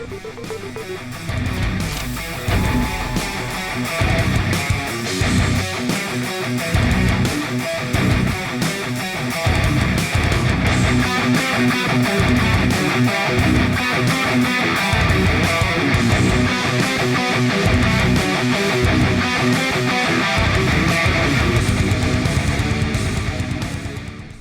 Hey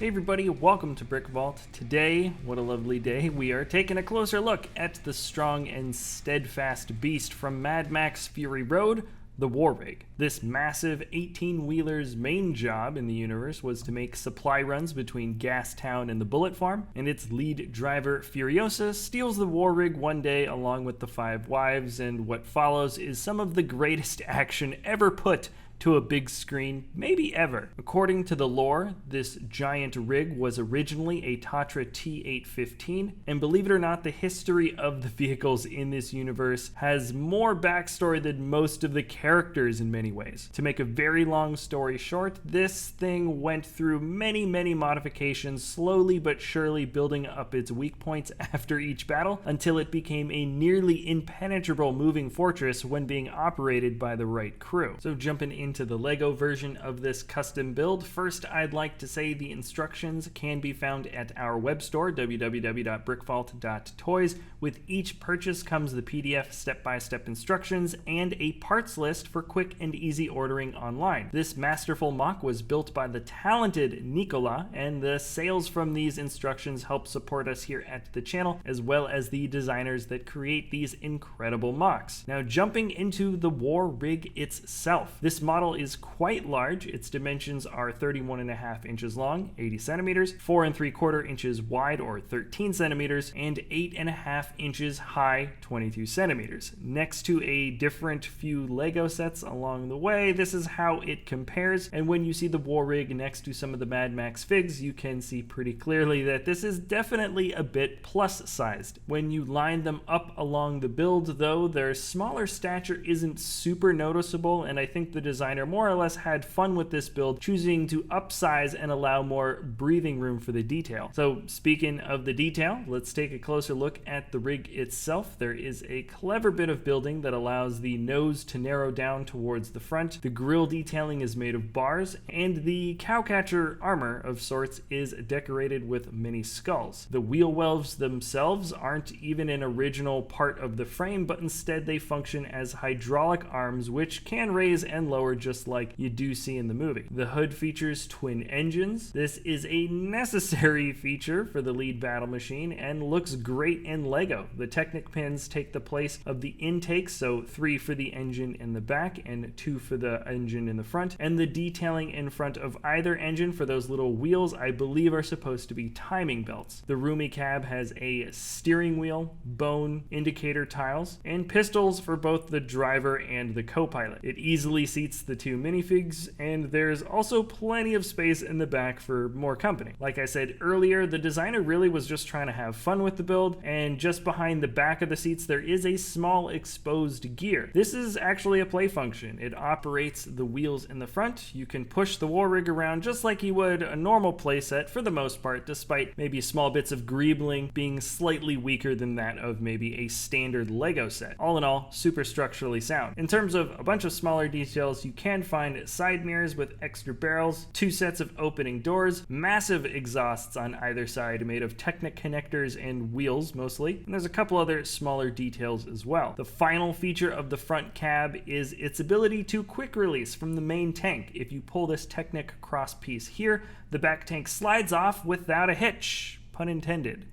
everybody, welcome to BrickVault. Today, what a lovely day, we are taking a closer look at the strong and steadfast beast from Mad Max Fury Road, the War Rig. This massive 18-wheeler's main job in the universe was to make supply runs between Gastown and the Bullet Farm, and its lead driver, Furiosa, steals the War Rig one day along with the 5 wives, and what follows is some of the greatest action ever put to a big screen, maybe ever. According to the lore, this giant rig was originally a Tatra T815, and believe it or not, the history of the vehicles in this universe has more backstory than most of the characters in many ways. To make a very long story short, this thing went through many modifications, slowly but surely building up its weak points after each battle, until it became a nearly impenetrable moving fortress when being operated by the right crew. So jumping into the Lego version of this custom build, first I'd like to say the instructions can be found at our web store, www.brickvault.toys. With each purchase comes the PDF step-by-step instructions and a parts list for quick and easy ordering online. This masterful MOC was built by the talented Nicola, and the sales from these instructions help support us here at the channel, as well as the designers that create these incredible MOCs. Now jumping into the War Rig itself. This model is quite large. Its dimensions are 31.5 inches long, 80 centimeters, 4 3/4 inches wide or 13 centimeters, and 8.5 inches high, 22 centimeters. Next to a different few Lego sets along the way, this is how it compares, and when you see the War Rig next to some of the Mad Max figs, you can see pretty clearly that this is definitely a bit plus sized. When you line them up along the build though, their smaller stature isn't super noticeable, and I think the designer more or less had fun with this build, choosing to upsize and allow more breathing room for the detail. So speaking of the detail, let's take a closer look at the rig itself. There is a clever bit of building that allows the nose to narrow down towards the front. The grille detailing is made of bars, and the cowcatcher armor of sorts is decorated with many skulls. The wheel wells themselves aren't even an original part of the frame, but instead they function as hydraulic arms which can raise and lower just like you do see in the movie. The hood features twin engines. This is a necessary feature for the lead battle machine and looks great in Lego. The Technic pins take the place of the intakes, so 3 for the engine in the back and 2 for the engine in the front, and the detailing in front of either engine for those little wheels I believe are supposed to be timing belts. The roomy cab has a steering wheel, bone, indicator tiles, and pistols for both the driver and the co-pilot. It easily seats the 2 minifigs, and there's also plenty of space in the back for more company. Like I said earlier, the designer really was just trying to have fun with the build, and just behind the back of the seats there is a small exposed gear. This is actually a play function. It operates the wheels in the front. You can push the War Rig around just like you would a normal playset for the most part, despite maybe small bits of greebling being slightly weaker than that of maybe a standard Lego set. All in all, super structurally sound. In terms of a bunch of smaller details, you can find side mirrors with extra barrels, 2 sets of opening doors, massive exhausts on either side made of Technic connectors and wheels mostly, and there's a couple other smaller details as well. The final feature of the front cab is its ability to quick release from the main tank. If you pull this Technic cross piece here, the back tank slides off without a hitch, pun intended.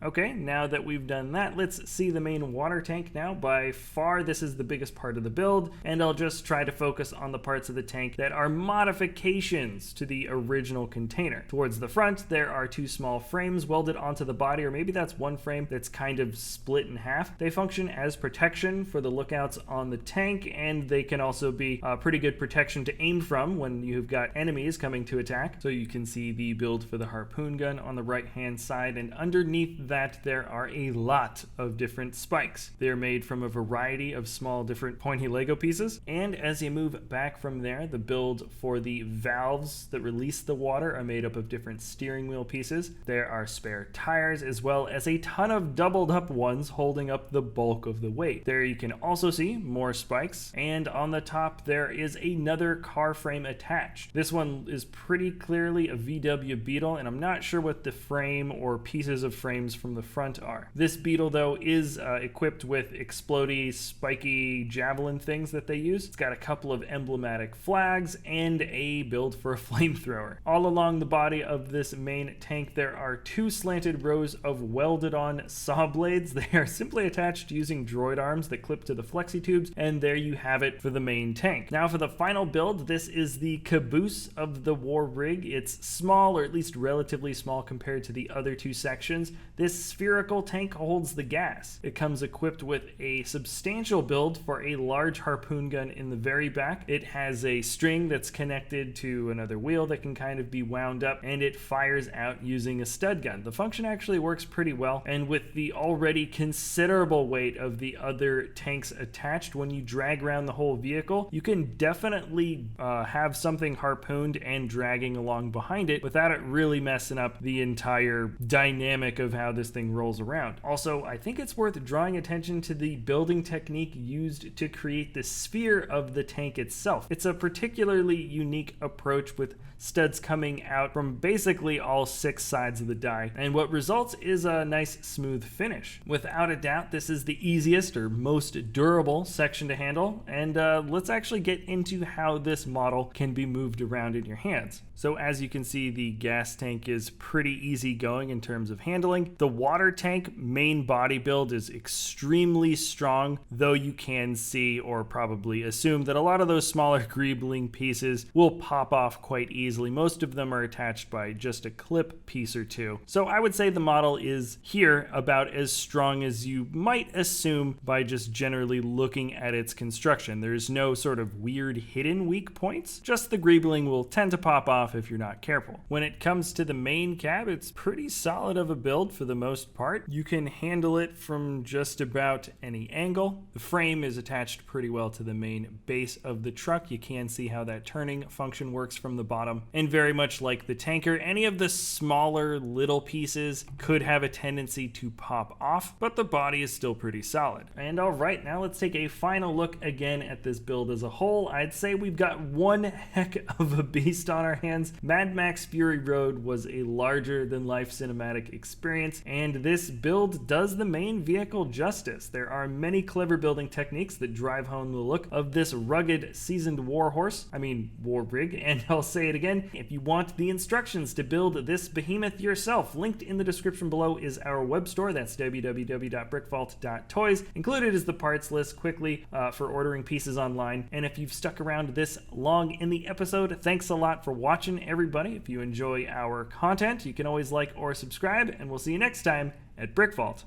Okay, now that we've done that, let's see the main water tank now. By far, this is the biggest part of the build, and I'll just try to focus on the parts of the tank that are modifications to the original container. Towards the front, there are 2 small frames welded onto the body, or maybe that's one frame that's kind of split in half. They function as protection for the lookouts on the tank, and they can also be pretty good protection to aim from when you've got enemies coming to attack. So you can see the build for the harpoon gun on the right-hand side, and underneath that that, there are a lot of different spikes. They're made from a variety of small different pointy Lego pieces, and as you move back from there, the build for the valves that release the water are made up of different steering wheel pieces. There are spare tires as well as a ton of doubled up ones holding up the bulk of the weight. There you can also see more spikes, and on the top there is another car frame attached. This one is pretty clearly a VW Beetle, and I'm not sure what the frame or pieces of frames from the front are. This Beetle though is equipped with explodey, spiky javelin things that they use. It's got a couple of emblematic flags and a build for a flamethrower. All along the body of this main tank there are two slanted rows of welded on saw blades. They are simply attached using droid arms that clip to the flexi tubes, and there you have it for the main tank. Now for the final build, this is the caboose of the war rig. It's small, or at least relatively small compared to the other two sections. This spherical tank holds the gas. It comes equipped with a substantial build for a large harpoon gun in the very back. It has a string that's connected to another wheel that can kind of be wound up, and it fires out using a stud gun. The function actually works pretty well, and with the already considerable weight of the other tanks attached, when you drag around the whole vehicle, you can definitely have something harpooned and dragging along behind it without it really messing up the entire dynamic of how this thing rolls around. Also, I think it's worth drawing attention to the building technique used to create the sphere of the tank itself. It's a particularly unique approach with studs coming out from basically all 6 sides of the die, and what results is a nice smooth finish. Without a doubt, this is the easiest or most durable section to handle, and let's actually get into how this model can be moved around in your hands. So as you can see, the gas tank is pretty easy going in terms of handling. The water tank main body build is extremely strong, though you can see or probably assume that a lot of those smaller greebling pieces will pop off quite easily. Most of them are attached by just a clip piece or two. So I would say the model is here about as strong as you might assume by just generally looking at its construction. There's no sort of weird hidden weak points, just the greebling will tend to pop off if you're not careful. When it comes to the main cab, it's pretty solid of a build for the most part. You can handle it from just about any angle. The frame is attached pretty well to the main base of the truck. You can see how that turning function works from the bottom. And very much like the tanker, any of the smaller little pieces could have a tendency to pop off, but the body is still pretty solid. And all right, now let's take a final look again at this build as a whole. I'd say we've got one heck of a beast on our hands. Mad Max Fury Road was a larger than life cinematic experience, and this build does the main vehicle justice. There are many clever building techniques that drive home the look of this rugged, seasoned war rig, and I'll say it again, if you want the instructions to build this behemoth yourself, linked in the description below is our web store. That's www.brickvault.toys. Included is the parts list quickly for ordering pieces online. And if you've stuck around this long in the episode, thanks a lot for watching, everybody. If you enjoy our content, you can always like or subscribe, and we'll see you next time at BrickVault.